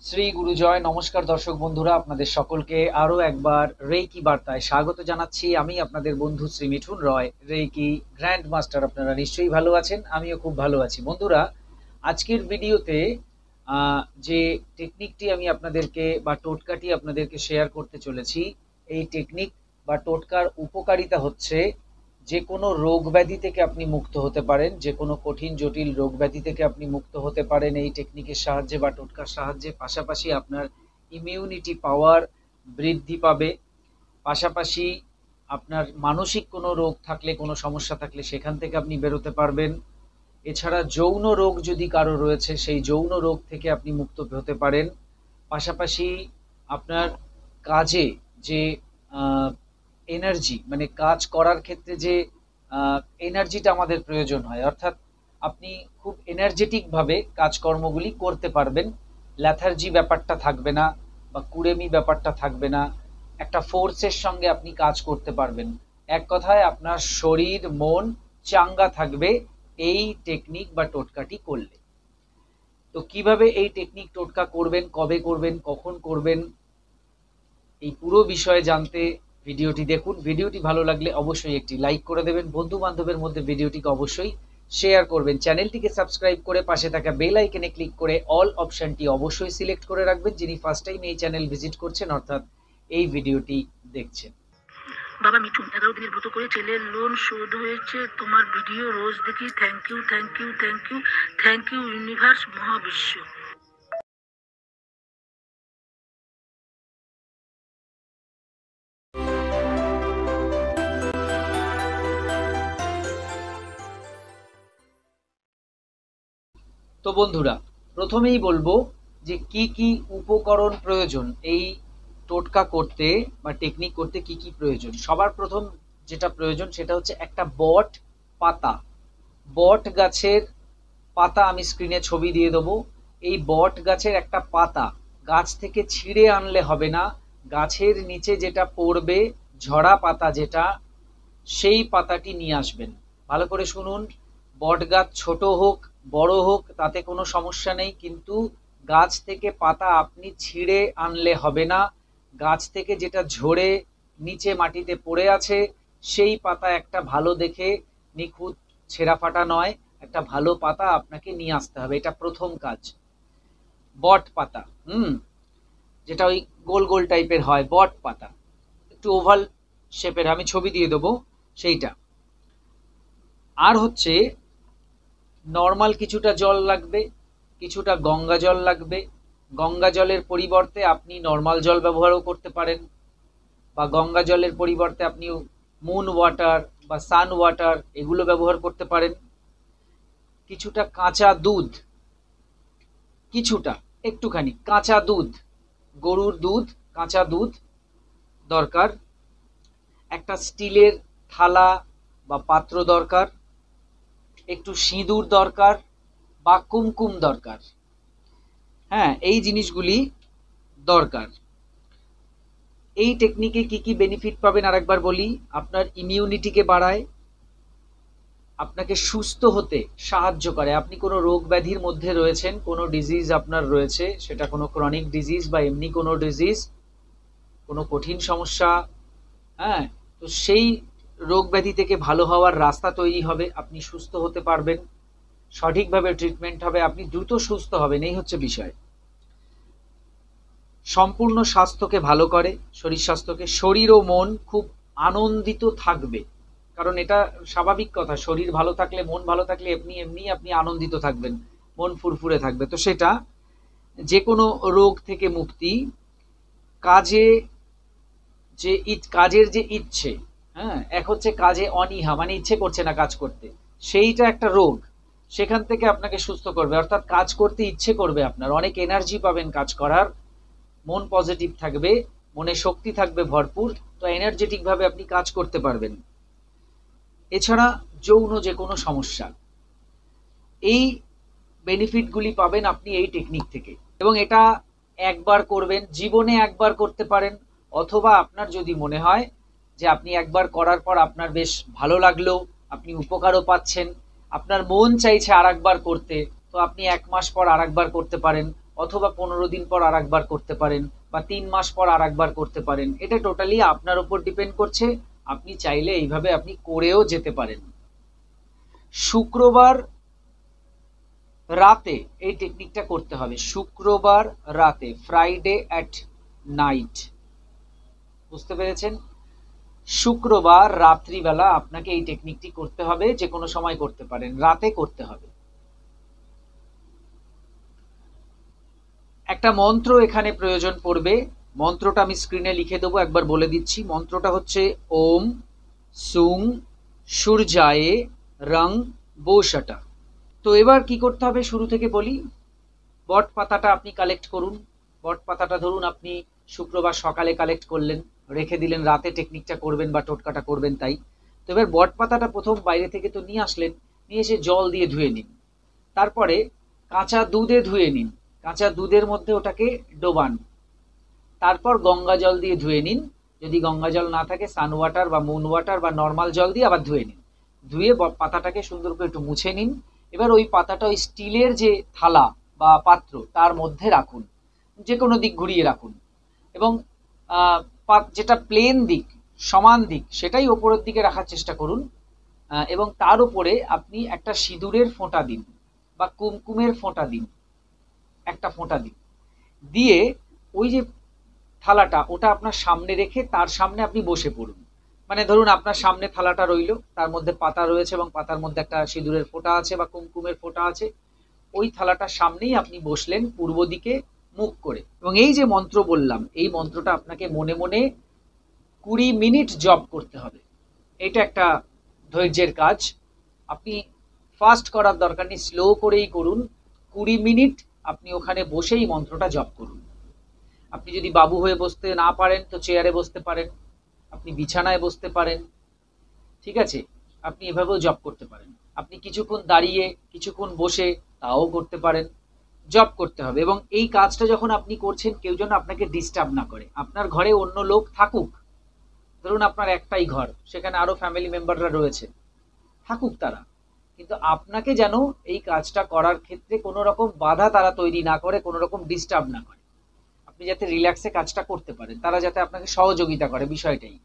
শ্রী গুরুজয় নমস্কার দর্শক বন্ধুরা, আপনাদের সকলকে আরো একবার রেইকি বার্তায় স্বাগত জানাচ্ছি। আমি আপনাদের বন্ধু শ্রী মিঠুন রয়, রেইকি গ্র্যান্ড মাস্টার। আপনারা নিশ্চয়ই ভালো আছেন, আমিও খুব ভালো আছি। বন্ধুরা, আজকের ভিডিওতে যে টেকনিকটি আমি আপনাদেরকে বা টোটকাটি আপনাদেরকে শেয়ার করতে চলেছি, এই টেকনিক বা টোটকার উপকারিতা হচ্ছে যে কোনো রোগ ব্যাধি থেকে আপনি মুক্ত হতে পারেন, যে কোনো কঠিন জটিল রোগ ব্যাধি থেকে আপনি মুক্ত হতে পারেন এই টেকনিকের সাহায্যে বা টোটকার সাহায্যে। পাশাপাশি আপনার ইমিউনিটি পাওয়ার বৃদ্ধি পাবে। পাশাপাশি আপনার মানসিক কোনো রোগ থাকলে, কোনো সমস্যা থাকলে সেখান থেকে আপনি বেরোতে পারবেন। এছাড়া যৌন রোগ যদি কারো রয়েছে, সেই যৌন রোগ থেকে আপনি মুক্ত হতে পারেন। পাশাপাশি আপনার কাজে যে এনার্জি, মানে কাজ করার ক্ষেত্রে যে এনার্জিটা আমাদের প্রয়োজন হয়, অর্থাৎ আপনি খুব এনার্জেটিকভাবে কাজকর্মগুলি করতে পারবেন। ল্যাথার্জি ব্যাপারটা থাকবে না বা কুড়েমি ব্যাপারটা থাকবে না। একটা ফোর্সের সঙ্গে আপনি কাজ করতে পারবেন। এক কথায় আপনার শরীর মন চাঙ্গা থাকবে এই টেকনিক বা টোটকাটি করলে। তো কিভাবে এই টেকনিক টোটকা করবেন, কবে করবেন, কখন করবেন, এই পুরো বিষয়ে জানতে ভিডিওটি দেখুন। ভিডিওটি ভালো লাগলে অবশ্যই একটি লাইক করে দেবেন, বন্ধু বান্ধবের মধ্যে ভিডিওটিকে অবশ্যই শেয়ার করবেন। চ্যানেলটিকে সাবস্ক্রাইব করে পাশে থাকা বেল আইকনে ক্লিক করে অল অপশনটি অবশ্যই সিলেক্ট করে রাখবেন, যিনি ফার্স্ট টাইম এই চ্যানেল ভিজিট করছেন অর্থাৎ এই ভিডিওটি দেখছেন। বাবা মিঠুন, 11 দিনের ব্রত করে ছেলের লোন শোধ হয়েছে। তোমার ভিডিও রোজ দেখি। Thank you, thank you, thank you, thank you universe, মহাবিশ্ব। তো বন্ধুরা, প্রথমেই বলবো যে কি কি উপকরণ প্রয়োজন এই টোটকা করতে বা টেকনিক করতে, কি কি প্রয়োজন। সবার প্রথম যেটা প্রয়োজন সেটা হচ্ছে একটা বট পাতা। বট গাছের পাতা আমি স্ক্রিনে ছবি দিয়ে দেবো। এই বট গাছের একটা পাতা গাছ থেকে ছিঁড়ে আনলে হবে না, গাছের নিচে যেটা পড়বে ঝরা পাতা যেটা, সেই পাতাটি নিয়ে আসবেন। ভালো করে শুনুন, বট গাছ ছোট হোক বড় হোক তাতে কোনো সমস্যা নেই, কিন্তু গাছ থেকে পাতা আপনি ছিঁড়ে আনলে হবে না। গাছ থেকে যেটা ঝরে নিচে মাটিতে পড়ে আছে সেই পাতা একটা ভালো দেখে, নিখুঁত ছেঁড়া ফাটা নয়, একটা ভালো পাতা আপনাকে নিয়ে আসতে হবে। এটা প্রথম কাজ। বট পাতা, যেটা ওই গোল গোল টাইপের হয়, বট পাতা, একটু ওভাল শেপের, আমি ছবি দিয়ে দেবো সেইটা। আর হচ্ছে নর্মাল কিছুটা জল লাগবে, কিছুটা গঙ্গা জল লাগবে। গঙ্গা জলের পরিবর্তে আপনি নর্মাল জল ব্যবহারও করতে পারেন, বা গঙ্গা জলের পরিবর্তে আপনি মুন ওয়াটার বা সান ওয়াটার এগুলো ব্যবহার করতে পারেন। কিছুটা কাঁচা দুধ, কিছুটা একটুখানি কাঁচা দুধ, গরুর দুধ, কাঁচা দুধ দরকার। একটা স্টিলের থালা বা পাত্র দরকার। একটু সিঁদুর দরকার বা কুমকুম দরকার। হ্যাঁ, এই জিনিসগুলি দরকার। এই টেকনিকে কি কি বেনিফিট পাবেন আরেকবার বলি। আপনার ইমিউনিটিকে বাড়ায়, আপনাকে সুস্থ হতে সাহায্য করে। আপনি কোনো রোগ ব্যাধির মধ্যে রয়েছেন, কোনো ডিজিজ আপনার রয়েছে, সেটা কোনো ক্রনিক ডিজিজ বা এমনি কোনো ডিজিজ, কোনো কঠিন সমস্যা, হ্যাঁ, তো সেই রোগ ব্যাধি থেকে ভালো হওয়ার রাস্তা তৈরি হবে, আপনি সুস্থ হতে পারবেন, সঠিকভাবে ট্রিটমেন্ট হবে, আপনি দ্রুত সুস্থ হবেন, এই হচ্ছে বিষয়। সম্পূর্ণ স্বাস্থ্যকে ভালো করে, শরীর স্বাস্থ্যকে, শরীর ও মন খুব আনন্দিত থাকবে। কারণ এটা স্বাভাবিক কথা, শরীর ভালো থাকলে, মন ভালো থাকলে এমনি এমনি আপনি আনন্দিত থাকবেন, মন ফুরফুরে থাকবে। তো সেটা যে কোনো রোগ থেকে মুক্তি, কাজে যে কাজের যে ইচ্ছে, হ্যাঁ, এক হচ্ছে কাজে অনীহা, মানে ইচ্ছে করছে না কাজ করতে, সেইটা একটা রোগ। সেখান থেকে আপনাকে সুস্থ করবে, অর্থাৎ কাজ করতে ইচ্ছে করবে, আপনার অনেক এনার্জি পাবেন কাজ করার, মন পজিটিভ থাকবে, মনে শক্তি থাকবে ভরপুর, তো এনার্জেটিক ভাবে আপনি কাজ করতে পারবেন। এছাড়া যৌন যে কোনো সমস্যা, এই বেনিফিটগুলি পাবেন আপনি এই টেকনিক থেকে। এবং এটা একবার করবেন, জীবনে একবার করতে পারেন, অথবা আপনার যদি মনে হয় যে আপনি একবার করার পর আপনার বেশ ভালো লাগলো, আপনি উপকারও পাচ্ছেন, আপনার মন চাইছে আর একবার করতে, তো আপনি 1 মাস পর আর একবার করতে পারেন, অথবা 15 দিন পর আর একবার করতে পারেন, বা 3 মাস পর আর একবার করতে পারেন। এটা টোটালি আপনার উপর ডিপেন্ড করছে। আপনি চাইলে এইভাবে আপনি করেও যেতে পারেন। শুক্রবার রাতে এই টেকনিকটা করতে হবে, শুক্রবার রাতে, ফ্রাইডে অ্যাট নাইট। বুঝতে পেরেছেন? শুক্রবার রাত্রিবেলা আপনাকে এই টেকনিকটি করতে হবে, যে কোনো সময় করতে পারেন, রাতে করতে হবে। একটা মন্ত্র এখানে প্রয়োজন পড়বে, মন্ত্রটা আমি স্ক্রিনে লিখে দেবো, একবার বলে দিচ্ছি। মন্ত্রটা হচ্ছে ওম সুং সূর্যায়ে রং বোসটা। তো এবার কি করতে হবে শুরু থেকে বলি। বট পাতাটা আপনি কালেক্ট করুন। বট পাতাটা ধরুন আপনি শুক্রবার সকালে কালেক্ট করলেন, রেখে দিলেন, রাতে টেকনিকটা করবেন বা টোটকাটা করবেন তাই। তো এবার বট পাতাটা প্রথম বাইরে থেকে তো নিয়ে আসলেন, নিয়ে এসে জল দিয়ে ধুয়ে নিন। তারপরে কাঁচা দুধে ধুয়ে নিন, কাঁচা দুধের মধ্যে ওটাকে ডোবান। তারপর গঙ্গা জল দিয়ে ধুয়ে নিন, যদি গঙ্গা জল না থাকে সান ওয়াটার বা মুন ওয়াটার বা নর্মাল জল দিয়ে আবার ধুয়ে নিন। ধুয়ে পাতাটাকে সুন্দর করে একটু মুছে নিন। এবার ওই পাতাটা ওই স্টিলের যে থালা বা পাত্র তার মধ্যে রাখুন, যে কোনো দিক ঘুরিয়ে রাখুন, এবং যেটা প্লেন দিক, সমান দিক, সেটাই ওপরের দিকে রাখার চেষ্টা করুন। এবং তার উপরে আপনি একটা সিঁদুরের ফোঁটা দিন বা কুমকুমের ফোঁটা দিন, একটা ফোঁটা দিন। দিয়ে ওই যে থালাটা ওটা আপনার সামনে রেখে তার সামনে আপনি বসে পড়ুন। মানে ধরুন আপনার সামনে থালাটা রইল, তার মধ্যে পাতা রয়েছে এবং পাতার মধ্যে একটা সিঁদুরের ফোঁটা আছে বা কুমকুমের ফোঁটা আছে। ওই থালাটার সামনেই আপনি বসলেন পূর্ব দিকে মুখ করে, এবং এই যে মন্ত্র বললাম এই মন্ত্রটা আপনাকে মনে মনে 20 মিনিট জপ করতে হবে। এটা একটা ধৈর্যের কাজ। আপনি ফাস্ট করার দরকার নেই, স্লো করেই করুন। 20 মিনিট আপনি ওখানে বসেই মন্ত্রটা জপ করুন। আপনি যদি বাবু হয়ে বসতে না পারেন তো চেয়ারে বসতে পারেন, আপনি বিছানায় বসতে পারেন, ঠিক আছে? আপনি এভাবেও জপ করতে পারেন। আপনি কিছুক্ষণ দাঁড়িয়ে কিছুক্ষণ বসে তাও করতে পারেন। জব করতে হবে, এবং এই কাজটা যখন আপনি করছেন কেউ যেন আপনাকে ডিস্টার্ব না করে। আপনার ঘরে অন্য লোক থাকুক, ধরুন আপনার একটাই ঘর, সেখানে আরো ফ্যামিলি মেম্বাররা রয়েছে, থাকুক তারা, কিন্তু আপনাকে যেন এই কাজটা করার ক্ষেত্রে কোনো রকম বাধা তারা তৈরি না করে, কোনো রকম ডিস্টার্ব না করে। আপনি যাতে রিল্যাক্সে কাজটা করতে পারেন, তারা যাতে আপনাকে সহযোগিতা করে, বিষয়টাই।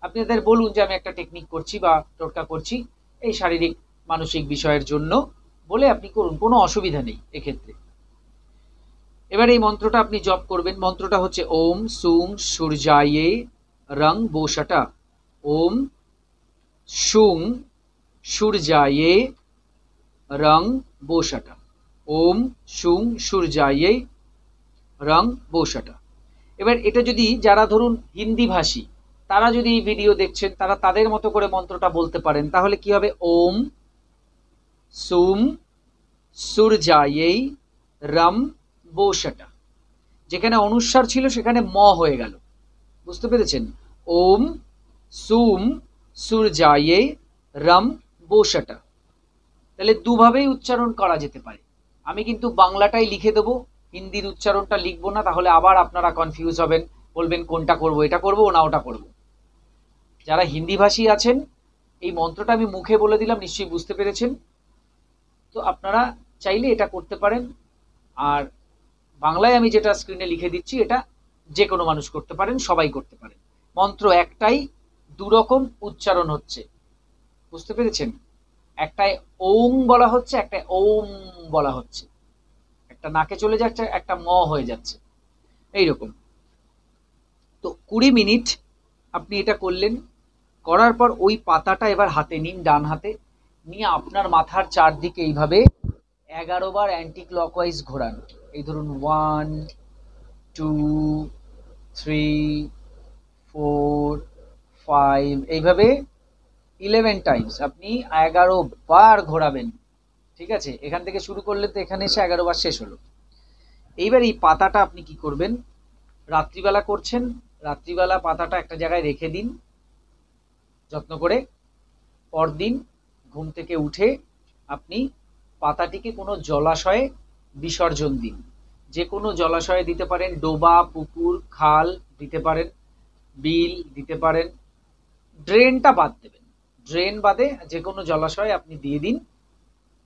আপনি তাদের বলুন যে আমি একটা টেকনিক করছি বা টোটকা করছি এই শারীরিক মানসিক বিষয়ের জন্য, বলে আপনি করুন, কোনো অসুবিধা নেই এক্ষেত্রে। এবার এই মন্ত্রটা আপনি জপ করবেন। মন্ত্রটা হচ্ছে ওম সুং সূর্যায়ে রং বোসটা। ওম সুং সূর্যায়ে রং বোসটা। ওম সুং সূর্যায়ে রং বোসটা। এবার এটা যদি যারা ধরুন হিন্দি ভাষী তারা যদি এই ভিডিও দেখছেন, তারা তাদের মতো করে মন্ত্রটা বলতে পারেন। তাহলে কি হবে? ওম সুম সূর্যায়ে রম বোসটা। যেখানে অনুস্বার ছিল সেখানে ম হয়ে গেল। বুঝতে পেরেছেন? ওম সুম সূর্যায়ে রম বোসটা। তাহলে দুভাবেই উচ্চারণ করা যেতে পারে। আমি কিন্তু বাংলাটাই লিখে দেবো, হিন্দির উচ্চারণটা লিখবো না, তাহলে আবার আপনারা কনফিউজ হবেন, বলবেন কোনটা করব, এটা করব না ওটা করব। যারা হিন্দি ভাষী আছেন এই মন্ত্রটা আমি মুখে বলে দিলাম, নিশ্চয়ই বুঝতে পেরেছেন। তো আপনারা চাইলে এটা করতে পারেন। আর বাংলায় আমি যেটা স্ক্রিনে লিখে দিচ্ছি এটা যে কোনো মানুষ করতে পারেন, সবাই করতে পারেন। মন্ত্র একটাই, দুরকম উচ্চারণ হচ্ছে। বুঝতে পেরেছেন? একটায় ওং বলা হচ্ছে, একটা ওম বলা হচ্ছে, একটা নাকে চলে যাচ্ছে, একটা ম হয়ে যাচ্ছে, এইরকম। তো 20 মিনিট আপনি এটা করলেন। করার পর ওই পাতাটা এবার হাতে নিন, ডান হাতে নিয়ে আপনার মাথার চারদিকে এইভাবে 11 বার অ্যান্টি ক্লকওয়াইজ ঘোরান। এই ধরুন 1 2 3 4 5, এইভাবে 11 টাইমস আপনি 11 বার ঘোরাবেন। ঠিক আছে? এখান থেকে শুরু করলে তো এখানে এসে 11 বার শেষ হলো। এইবার এই পাতাটা আপনি কি করবেন, রাত্রিবেলা করছেন, রাত্রিবেলা পাতাটা একটা জায়গায় রেখে দিন যত্ন করে। পরদিন ঘুম থেকে উঠে আপনি পাতাটিকে কোনো জলাশয়ে বিসর্জন দিন। যে কোনো জলাশয়ে দিতে পারেন, ডোবা, পুকুর, খাল দিতে পারেন, বিল দিতে পারেন। ড্রেনটা বাদ দেবেন, ড্রেন বাদে যে কোনো জলাশয়ে আপনি দিয়ে দিন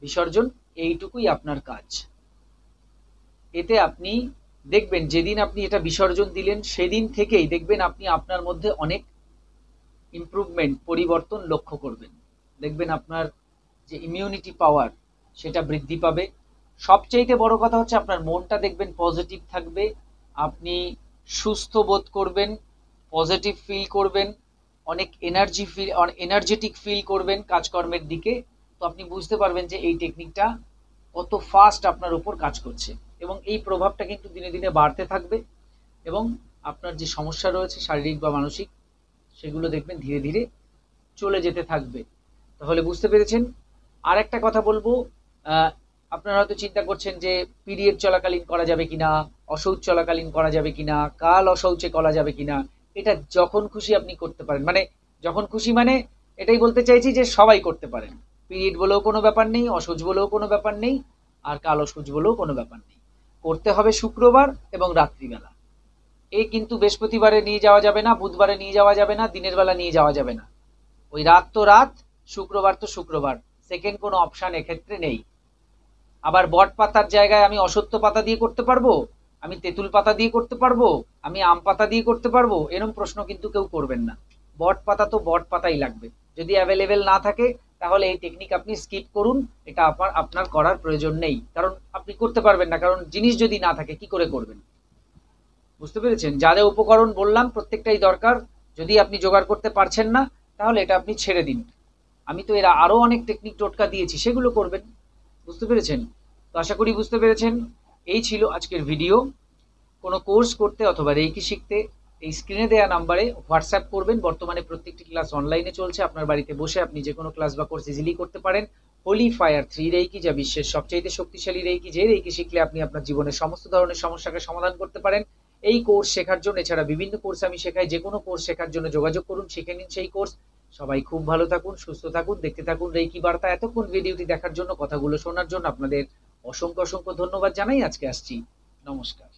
বিসর্জন। এইটুকুই আপনার কাজ। এতে আপনি দেখবেন যেদিন আপনি এটা বিসর্জন দিলেন সেদিন থেকেই দেখবেন আপনি আপনার মধ্যে অনেক ইমপ্রুভমেন্ট, পরিবর্তন লক্ষ্য করবেন। দেখবেন আপনার যে ইমিউনিটি পাওয়ার সেটা বৃদ্ধি পাবে। সবচাইতে বড় কথা হচ্ছে আপনার মনটা দেখবেন পজিটিভ থাকবে, আপনি সুস্থ বোধ করবেন, পজিটিভ ফিল করবেন, অনেক এনার্জেটিক ফিল করবেন কাজকর্মের দিকে। তো আপনি বুঝতে পারবেন যে এই টেকনিকটা কত ফাস্ট আপনার উপর কাজ করছে, এবং এই প্রভাবটা কিন্তু দিনে দিনে বাড়তে থাকবে, এবং আপনার যে সমস্যা রয়েছে শারীরিক বা মানসিক সেগুলো দেখবেন ধীরে ধীরে চলে যেতে থাকবে। তাহলে বুঝতে পেরেছেন। আর একটা কথা বলবো, আপনারা হয়তো চিন্তা করছেন যে পিরিয়ড চলাকালীন করা যাবে কিনা, অশৌচ চলাকালীন করা যাবে কিনা, কাল অশৌচে করা যাবে কিনা। এটা যখন খুশি আপনি করতে পারেন, মানে যখন খুশি মানে এটাই বলতে চাইছি যে সবাই করতে পারেন। পিরিয়ড বলেও কোনো ব্যাপার নেই, অশৌচ বলেও কোনো ব্যাপার নেই, আর কাল অশৌচ বলেও কোনো ব্যাপার নেই। করতে হবে শুক্রবার এবং রাত্রিবেলা। এই কিন্তু বৃহস্পতিবারে নিয়ে যাওয়া যাবে না, বুধবারে নিয়ে যাওয়া যাবে না, দিনের বেলা নিয়ে যাওয়া যাবে না। ওই রাত তো রাত, শুক্রবার তো শুক্রবার, সেকেন্ড কোনো অপশান এক্ষেত্রে নেই। আবার বট পাতার জায়গায় আমি অশ্বত্থ পাতা দিয়ে করতে পারবো, আমি তেঁতুল পাতা দিয়ে করতে পারবো, আমি আম পাতা দিয়ে করতে পারবো, এরকম প্রশ্ন কিন্তু কেউ করবেন না। বট পাতা তো বট পাতাই লাগবে। যদি অ্যাভেলেবেল না থাকে তাহলে এই টেকনিক আপনি স্কিপ করুন, এটা আপনার করার প্রয়োজন নেই, কারণ আপনি করতে পারবেন না, কারণ জিনিস যদি না থাকে কি করে করবেন। বুঝতে পেরেছেন। যা যা উপকরণ বললাম প্রত্যেকটাই দরকার। যদি আপনি জোগাড় করতে পারছেন না তাহলে এটা আপনি ছেড়ে দিন। আমি তো এরা আরো অনেক টেকনিক টোটকা দিয়েছি, সেগুলো করবেন। বুঝতে পেরেছেন। তো আশা করি বুঝতে পেরেছেন। এই ছিল আজকের ভিডিও। কোনো কোর্স করতে অথবা রেকি শিখতে এই স্ক্রিনে দেওয়া নাম্বারে হোয়াটসঅ্যাপ করবেন। বর্তমানে প্রত্যেকটি ক্লাস অনলাইনে চলছে, আপনার বাড়িতে বসে আপনি যে কোনো ক্লাস বা কোর্স ইজিলি করতে পারেন। হোলি ফায়ার 3 রেকি, যা বিশ্বের সবচেয়ে শক্তিশালী রেকি, যে রেকি শিখলে আপনি আপনার জীবনের সমস্ত ধরনের সমস্যাকে সমাধান করতে পারেন। এই কোর্স শেখার জন্য, এছাড়া বিভিন্ন কোর্স আমি শেখাই, যে কোনো কোর্স শেখার জন্য যোগাযোগ করুন, শিখে নিন সেই কোর্স। সবাই খুব ভালো থাকুন, সুস্থ থাকুন, দেখতে থাকুন রেকি বার্তা। এতক্ষণ ভিডিওটি দেখার জন্য, কথাগুলো শোনার জন্য আপনাদের অসংখ্য অসংখ্য ধন্যবাদ জানাই। আজকে আসছি, নমস্কার।